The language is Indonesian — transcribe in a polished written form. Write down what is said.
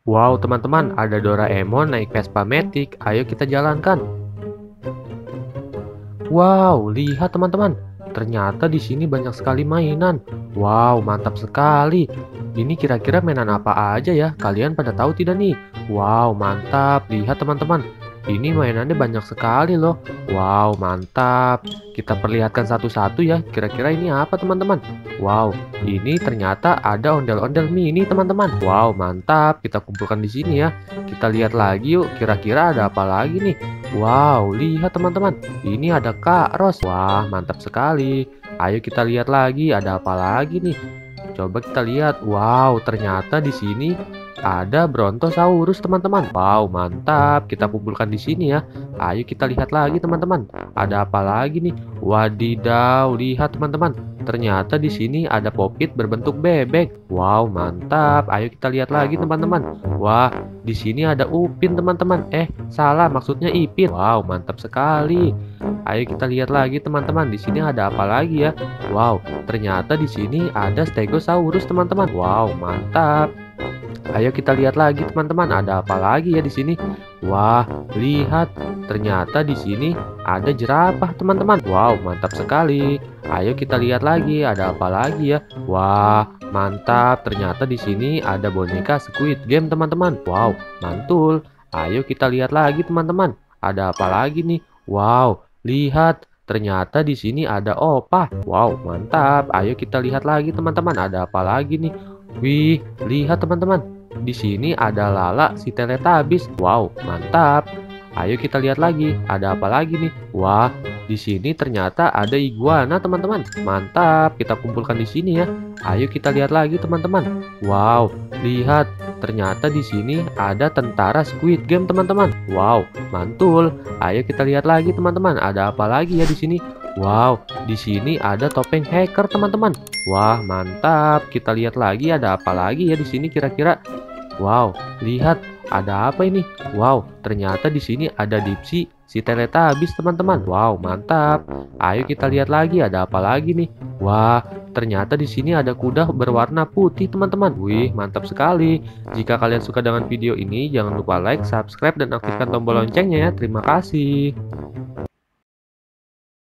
Wow, teman-teman, ada Doraemon naik Vespa Matic. Ayo kita jalankan. Wow, lihat teman-teman. Ternyata di sini banyak sekali mainan. Wow, mantap sekali. Ini kira-kira mainan apa aja ya? Kalian pada tahu tidak nih? Wow, mantap. Lihat teman-teman. Ini mainannya banyak sekali loh. Wow, mantap. Kita perlihatkan satu-satu ya. Kira-kira ini apa teman-teman? Wow, ini ternyata ada ondel-ondel mini teman-teman. Wow, mantap. Kita kumpulkan di sini ya. Kita lihat lagi yuk. Kira-kira ada apa lagi nih? Wow, lihat teman-teman. Ini ada Kak Ros. Wah, mantap sekali. Ayo kita lihat lagi, ada apa lagi nih? Coba kita lihat. Wow, ternyata di sini ada Brontosaurus, teman-teman. Wow, mantap. Kita kumpulkan di sini ya. Ayo kita lihat lagi, teman-teman. Ada apa lagi nih? Wadidaw, lihat teman-teman. Ternyata di sini ada Popit berbentuk bebek. Wow, mantap. Ayo kita lihat lagi, teman-teman. Wah, di sini ada Upin, teman-teman. Salah, maksudnya Ipin. Wow, mantap sekali. Ayo kita lihat lagi, teman-teman. Di sini ada apa lagi ya? Wow, ternyata di sini ada Stegosaurus, teman-teman. Wow, mantap. Ayo kita lihat lagi, teman-teman. Ada apa lagi ya di sini? Wah, lihat. Ternyata di sini ada jerapah, teman-teman. Wow, mantap sekali. Ayo kita lihat lagi, ada apa lagi ya? Wah, mantap. Ternyata di sini ada boneka Squid Game, teman-teman. Wow, mantul. Ayo kita lihat lagi, teman-teman. Ada apa lagi nih? Wow, lihat. Ternyata di sini ada opah. Wow, mantap. Ayo kita lihat lagi, teman-teman. Ada apa lagi nih? Wih, lihat teman-teman. Di sini ada Lala si Teletubbies. Wow, mantap. Ayo kita lihat lagi. Ada apa lagi nih? Wah, di sini ternyata ada iguana, teman-teman. Mantap. Kita kumpulkan di sini ya. Ayo kita lihat lagi, teman-teman. Wow, lihat. Ternyata di sini ada tentara Squid Game, teman-teman. Wow, mantul. Ayo kita lihat lagi, teman-teman. Ada apa lagi ya di sini? Wow, di sini ada topeng hacker, teman-teman. Wah, mantap. Kita lihat lagi ada apa lagi ya di sini kira-kira. Wow, lihat ada apa ini? Wow, ternyata di sini ada Dipsy si Teletubbies, teman-teman. Wow, mantap. Ayo kita lihat lagi ada apa lagi nih? Wah, ternyata di sini ada kuda berwarna putih, teman-teman. Wih, mantap sekali. Jika kalian suka dengan video ini, jangan lupa like, subscribe, dan aktifkan tombol loncengnya ya. Terima kasih.